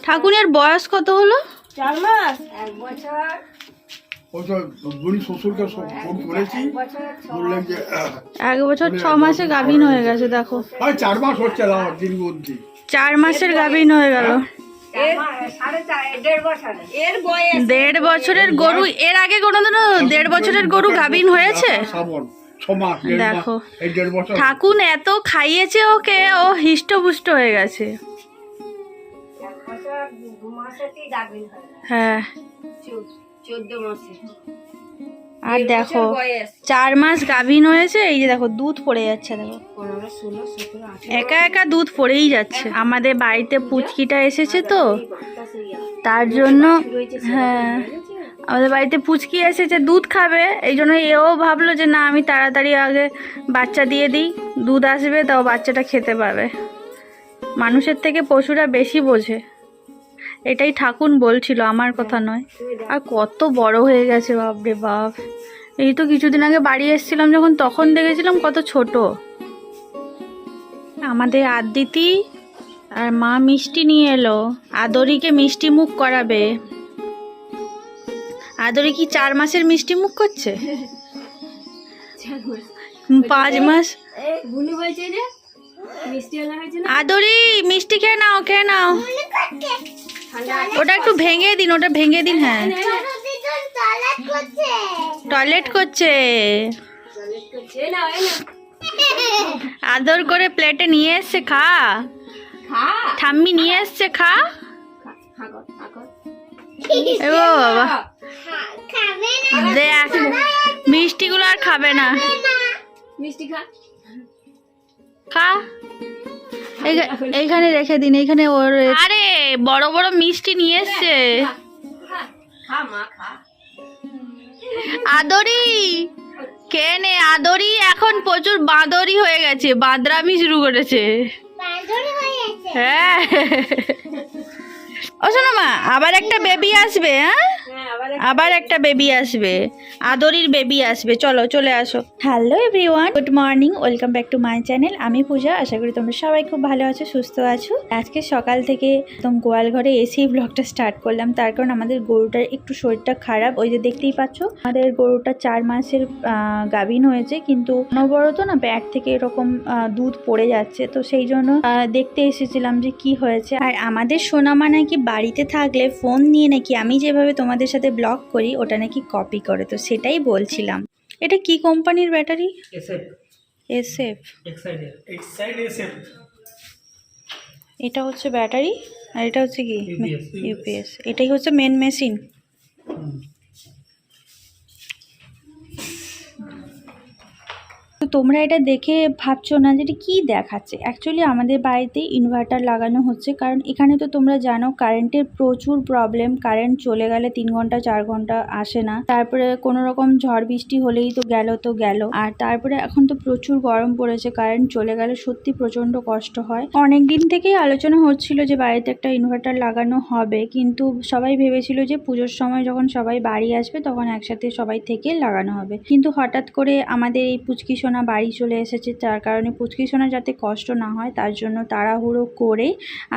ঠাকুরের বয়স কত হলো? 4 মাস 1 বছর। এক বছর 6 মাসে গাভীন হয়ে গেছে। দেখো 4 মাস হচ্ছে 4 মাসের গাভীন হয়ে গেল। 1.5 বছরের গরু। এর আগে কোনোদিনও 1.5 বছরের গরু গাভীন হয়েছে? দেখো ঠাকুর এত খাইয়েছে ওকে, ও হিষ্টপুষ্ট হয়ে গেছে। হ্যাঁ 14 মাসে। আর দেখো 4 মাস গাভীন হয়েছে। এই যে দেখো দুধ পড়ে যাচ্ছে, দেখো 15, 16, 17, 18 একা একা দুধ পড়েই যাচ্ছে। আমাদের বাড়িতে পুচকিটা এসেছে তো তার জন্য, হ্যাঁ আমাদের বাড়িতে পুচকি এসেছে, দুধ খাবে, এই জন্য এও ভাবলো যে না আমি তাড়াতাড়ি আগে বাচ্চা দিয়ে দিই, দুধ আসবে তাও বাচ্চাটা খেতে পাবে। মানুষের থেকে পশুরা বেশি বোঝে, এটাই ঠাকুর বলছিল, আমার কথা নয়। আর কত বড় হয়ে গেছে বাপরে বাপ। এই তো কিছুদিন আগে বাড়ি এসেছিলাম যখন, তখন দেখেছিলাম কত ছোট। আমাদের আদিতি আর মা মিষ্টি নিয়ে এলো, আদরিকে মিষ্টি মুখ করাবে। আদরি কি 4 মাসের মিষ্টি মুখ করছে? 5 মাস। বুনু বলছে যে মিষ্টি আলা হয়েছে না। আদরি মিষ্টি খেয়ে নাও, খেয়ে নাও। ওটা একটু ভেঙে দিন, ওটা ভেঙে দিন। হ্যাঁ টয়লেট করছে। আদর করে প্লেটে নিয়ে এসছে, খা। ঠাম্মি নিয়ে এসছে, খা। এ বাবা দেখ মিষ্টিগুলো আর খাবে না। মিষ্টি খা, খা। এইখানে রেখে দিন, এইখানে ওর। আরে বড় বড় মিষ্টি নিয়ে এসছে। খা মা খা। আদরি কে নে। আদরি এখন প্রচুর বাঁদরি হয়ে গেছে, বাঁদরামি শুরু করেছে। হ্যাঁ ও শোনো মা, আবার একটা বেবি আসবে। হ্যাঁ আবার একটা বেবি আসবে, আদরির বেবি আসবে। চলো চলে আসো। Hello everyone, good morning, welcome back to my channel. আমি পূজা, আশা করি তোমরা সবাই খুব ভালো আছো, সুস্থ আছো। আজকে সকাল থেকে একদম গোয়াল ঘরে এসেই ব্লগটা স্টার্ট করলাম, তার কারণ আমাদের গরুটার একটু শরীরটা খারাপ। ওই যে দেখতেই পাচ্ছ আমাদের গরুটা 4 মাসের গাভীন হয়েছে, কিন্তু অনবরত না ব্যাগ থেকে এরকম দুধ পড়ে যাচ্ছে, তো সেই জন্য দেখতে এসেছিলাম যে কি হয়েছে। আর আমাদের সোনামা নাকি বাড়িতে থাকলে ফোন নিয়ে নাকি আমি যেভাবে তোমাদের সাথে ব্লগ করি ওটা নাকি কপি করে, তো সেটাই বলছিলাম। এটা কি কোম্পানির ব্যাটারি? এসএফ। এটা হচ্ছে ব্যাটারি আর এটা হচ্ছে কি ইউপিএস। এটাই হচ্ছে মেন মেশিন। তো তোমরা এটা দেখে ভাবছো না যে এটা কী দেখাচ্ছে। অ্যাকচুয়ালি আমাদের বাড়িতে ইনভার্টার লাগানো হচ্ছে, কারণ এখানে তো তোমরা জানো কারেন্টের প্রচুর প্রবলেম। কারেন্ট চলে গেলে 3 ঘন্টা 4 ঘন্টা আসে না, তারপরে কোনো রকম ঝড় বৃষ্টি হলেই তো গেল। আর তারপরে এখন তো প্রচুর গরম পড়েছে, কারেন্ট চলে গেলে সত্যি প্রচণ্ড কষ্ট হয়। অনেক দিন থেকেই আলোচনা হচ্ছিল যে বাড়িতে একটা ইনভার্টার লাগানো হবে, কিন্তু সবাই ভেবেছিল যে পুজোর সময় যখন সবাই বাড়ি আসবে তখন একসাথে সবাই থেকে লাগানো হবে। কিন্তু হঠাৎ করে আমাদের এই পুচকি সোনা বাড়ি চলে এসেছে, যার কারণে পুচকি সোনা যাতে কষ্ট না হয় তার জন্য তাড়াহুড়ো করে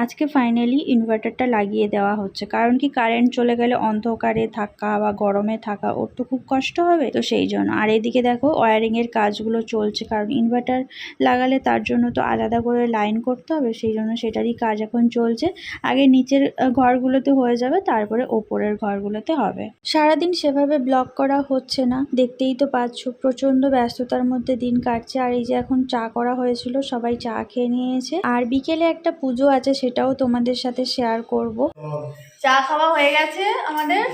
আজকে ফাইনালি ইনভার্টারটা লাগিয়ে দেওয়া হচ্ছে। কারণ কি, কারেন্ট চলে গেলে অন্ধকারে থাকা বা গরমে থাকা ওর তো খুব কষ্ট হবে, তো সেই জন্য। আর এদিকে দেখো ওয়্যারিংয়ের কাজগুলো চলছে, কারণ ইনভার্টার লাগালে তার জন্য তো আলাদা করে লাইন করতে হবে, সেই জন্য সেটারই কাজ এখন চলছে। আগে নিচের ঘরগুলোতে হয়ে যাবে, তারপরে ওপরের ঘরগুলোতে হবে। সারাদিন সেভাবে ব্লগ করা হচ্ছে না, দেখতেই তো পাচ্ছ প্রচন্ড ব্যস্ততার মধ্যে দিন কাটছে। আর এই যে এখন চা করা হয়েছিল, সবাই চা খেয়ে নিয়েছে। আর বিকেলে একটা পুজো আছে, সেটাও তোমাদের সাথে শেয়ার করব। চা খাওয়া হয়ে গেছে আমাদের,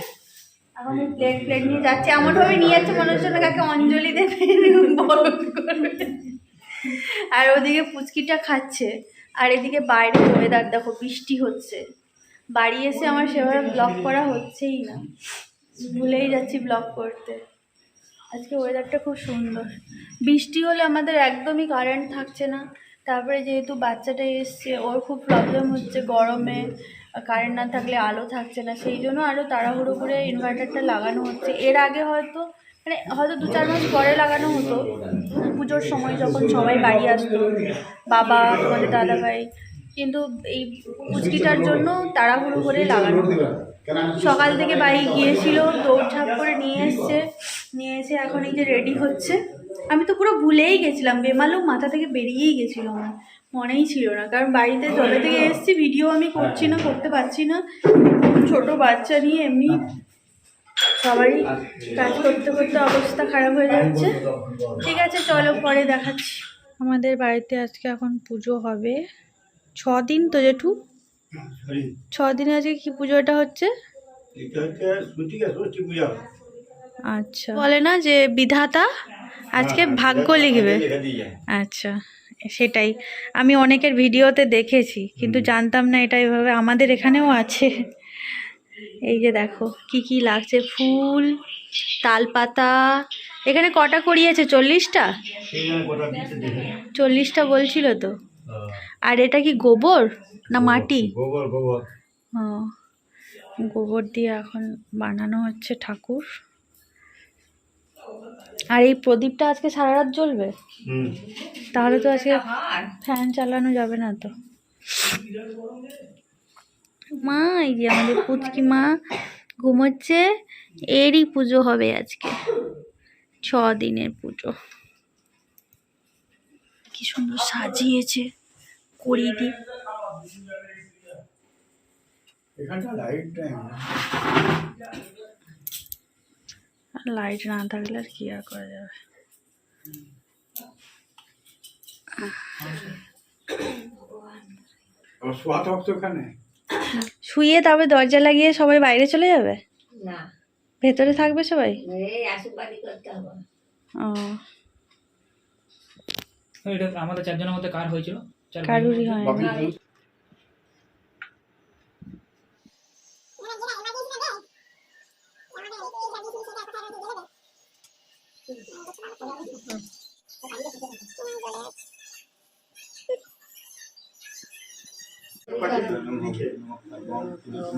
এখন প্লেট প্লেট নিয়ে যাচ্ছে, এমন ভাবে নিয়ে যাচ্ছে মনে হচ্ছে না কাকে অঞ্জলি দেবে বরণ করবে। আর ওদিকে পুচকিটা খাচ্ছে, আর এদিকে বাইরে ওয়েদার দেখো, বৃষ্টি হচ্ছে। বাড়ি এসে আমার সেভাবে ব্লগ করা হচ্ছেই না, ভুলেই যাচ্ছি ব্লগ করতে। আজকে ওয়েদারটা খুব সুন্দর, বৃষ্টি হলে আমাদের একদমই কারেন্ট থাকছে না। তারপরে যেহেতু বাচ্চাটা এসছে, ওর খুব প্রবলেম হচ্ছে গরমে, কারেন্ট না থাকলে আলো থাকছে না, সেই জন্য আরও তাড়াহুড়ো করে ইনভার্টারটা লাগানো হচ্ছে। এর আগে হয়তো 2-4 মাস পরে লাগানো হতো, পুজোর সময় যখন সবাই বাড়ি আসতো, বাবা, তোমাদের দাদাভাই, কিন্তু এই পুচকিটার জন্য তাড়াহুড়ো করে লাগানো হতো। সকাল থেকে বাইরে গিয়েছিল, দৌড়ঝাঁপ করে নিয়ে এসে এখন এই যে রেডি হচ্ছে। আমি তো পুরো ভুলেই গেছিলাম, বেমালুম মাথা থেকে বেরিয়েই গেছিলো, আমার মনেই ছিল না। কারণ বাড়িতে জলে থেকে এসেছি, ভিডিও আমি করতে পারছি না, ছোট বাচ্চা নিয়ে এমনি সবারই কাজ করতে করতে অবস্থা খারাপ হয়ে যাচ্ছে। ঠিক আছে, চলো পরে দেখাচ্ছি। আমাদের বাড়িতে আজকে এখন পুজো হবে 6 দিন তো জেঠু, 6 দিনে আজকে কি পুজোটা হচ্ছে? আচ্ছা, বলে না যে বিধাতা আজকে ভাগ্য লিখবে। আচ্ছা, সেটাই আমি অনেকের ভিডিওতে দেখেছি, কিন্তু জানতাম না এটা এভাবে আমাদের এখানেও আছে। এই যে দেখো কি কি লাগছে, ফুল, তালপাতা। এখানে কটা করিয়েছে? 40টা 40টা বলছিল তো। আর এটা কি গোবর না মাটি? গোবর গোবর। ও, গোবর দিয়ে এখন বানানো হচ্ছে ঠাকুর। আর এই প্রদীপটা আজকে সারা রাত জ্বলবে? তাহলে তো আজকে ফ্যান চালানো যাবে না তো। মা, এই যে আমাদের পুচকি মা ঘুমোচ্ছে, এরই পুজো হবে আজকে, 6 দিনের পুজো। কি সুন্দর সাজিয়েছে করি দি। লাইট না থাকলে আর কি আর করা যাবে। শুয়ে তারপরে দরজা লাগিয়ে সবাই বাইরে চলে যাবে? না, ভেতরে থাকবে সবাই? এই আশীর্বাদই করতে হবে। ও, এটা আমাদের 4 জনের মধ্যে কার হয়েছিল? কারুরই হয় না।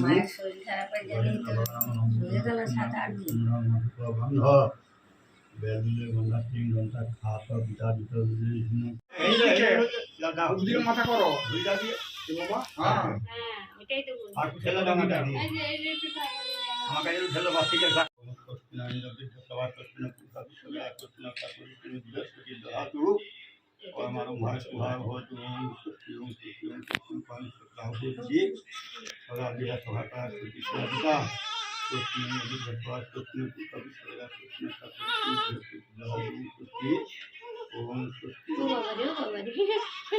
মায়ের শরীর খারাপের জন্যই তো হয়ে গেল 7-8 দিন। মাথা করো ওইটাই তো বলছি। আর ছেলে ডাঙাটা আমাকে ছেলে বাচ্চাকে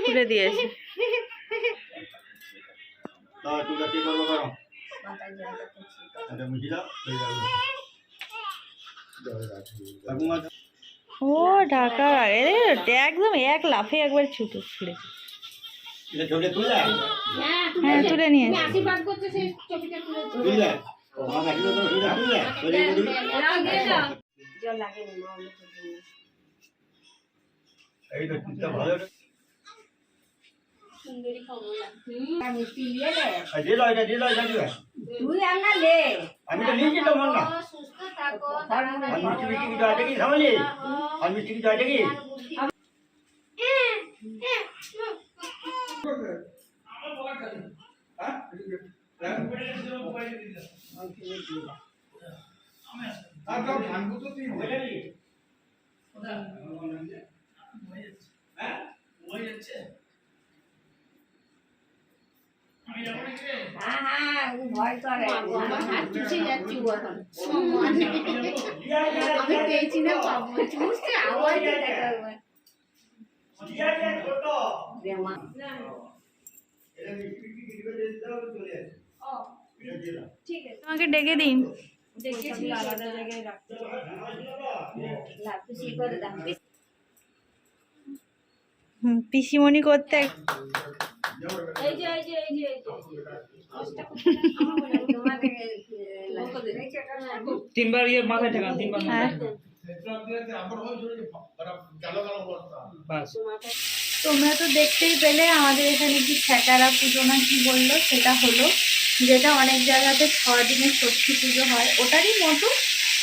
খুলে দিয়েছে। তোমরা কি করবো করো মাথায় জলটা তুলছি। মুখি দাও ও, ঢাকা একদম এক লাফে একবার ছুটে ছুড়ে। হ্যাঁ, তুলে নিয়েছে। আশীর্বাদ করছে, সেই চপিটা তুলেছে। জল লাগেনি মা, এই তো ভালো সুন্দরী কমলা। মিষ্টি নিয়ে নে। তুই আমরা লে। আমি তো নিয়েছি তো মন না। সুস্থ থাকো। আর মিষ্টি কি জয়টা কি সামনে? আর মিষ্টি কি জয়টা কি? আমার হাত চুষে যাচ্ছি ও এখন। আমি পেয়েছি না পাবো চুষছে আবার দেখা হবে। ঠিক আছে তোমাকে ডেকে দিই। দেখেছি আলাদা জায়গায় রাখতে লাভ করে দাম পিসিমণি করতে এই যে এই যে এই যে তোমাকে 3 বার মাথায় ঠেকান, 3 বার হ্যাঁ। বাস। তোমরা তো দেখতেই পেলে আমাদের এখানে কি ছেটারা পুজো না কি বললো সেটা হলো, যেটা অনেক জায়গাতে 6 দিনের ষষ্ঠী পুজো হয় ওটারই মতো,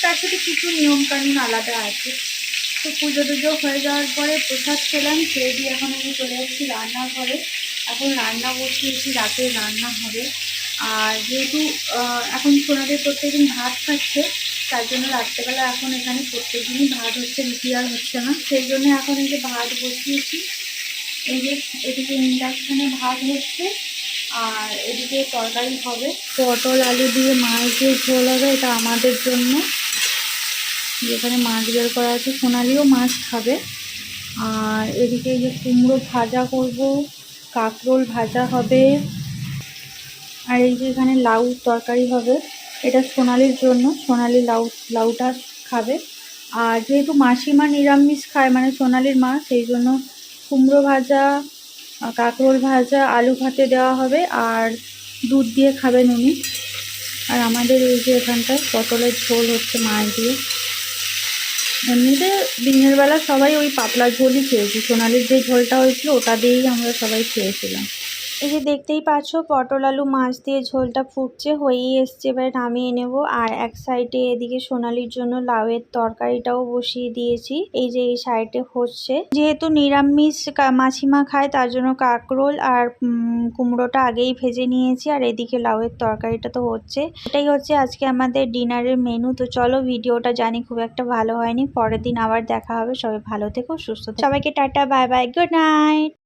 তার সাথে কিছু নিয়মকানুন আলাদা আছে। তো পুজো টুজো হয়ে যাওয়ার পরে প্রসাদ খেলাম, খেয়ে দিয়ে এখন আমি চলে যাচ্ছি রান্নাঘরে। এখন রান্না বসিয়েছি, রাতের রান্না হবে। আর যেহেতু এখন সোনাদের প্রত্যেকদিন ভাত খাচ্ছে, তার জন্য রাত্রেবেলা এখন এখানে প্রত্যেকদিনই ভাত হচ্ছে, রুটি আর হচ্ছে না, সেই জন্য এখন এই যে ভাত বসিয়েছি। এই যে এদিকে ইন্ডাকশানে ভাত হচ্ছে আর এদিকে তরকারি হবে, পটল আলু দিয়ে মাছ দিয়ে ঝোল হবে, এটা আমাদের জন্য। যেখানে মাছ বের করা আছে, সোনালিও মাছ খাবে। আর এদিকে এই যে কুমড়ো ভাজা করব, কাঁকরোল ভাজা হবে, আর এই যে এখানে লাউ তরকারি হবে, এটা সোনালির জন্য, সোনালি লাউটা খাবে। আর যেহেতু মাসিমা নিরামিষ খায়, মানে সোনালির মা, সেই জন্য কুমড়ো ভাজা, কাঁকরোল ভাজা, আলু ভাতে দেওয়া হবে, আর দুধ দিয়ে খাবেন উনি। আর আমাদের এই যে এখানটায় পটলের ঝোল হচ্ছে মাছ দিয়ে। এমনিতে দিনের বেলা সবাই ওই পাতলা ঝোলই খেয়েছি, সোনালির যে ঝোলটা হয়েছিল ওটা দিয়েই আমরা সবাই খেয়েছিলাম। এই যে দেখতেই পাচ্ছ পটল আলু মাছ দিয়ে ঝোলটা ফুটছে, হয়েই এসছে, এবারে নামিয়ে নেব। আর এক সাইডে এদিকে সোনালির জন্য লাউয়ের তরকারিটাও বসিয়ে দিয়েছি, এই যে এই সাইডে হচ্ছে। যেহেতু নিরামিষ মাসিমা খায়, তার জন্য কাঁকরোল আর কুমড়োটা আগেই ভেজে নিয়েছি, আর এদিকে লাউয়ের তরকারিটা তো হচ্ছে। এটাই হচ্ছে আজকে আমাদের ডিনারের মেনু। তো চলো, ভিডিওটা জানি খুব একটা ভালো হয়নি, পরের দিন আবার দেখা হবে। সবাই ভালো থেকো, সুস্থ থেকো, সবাইকে tata, bye bye, good night.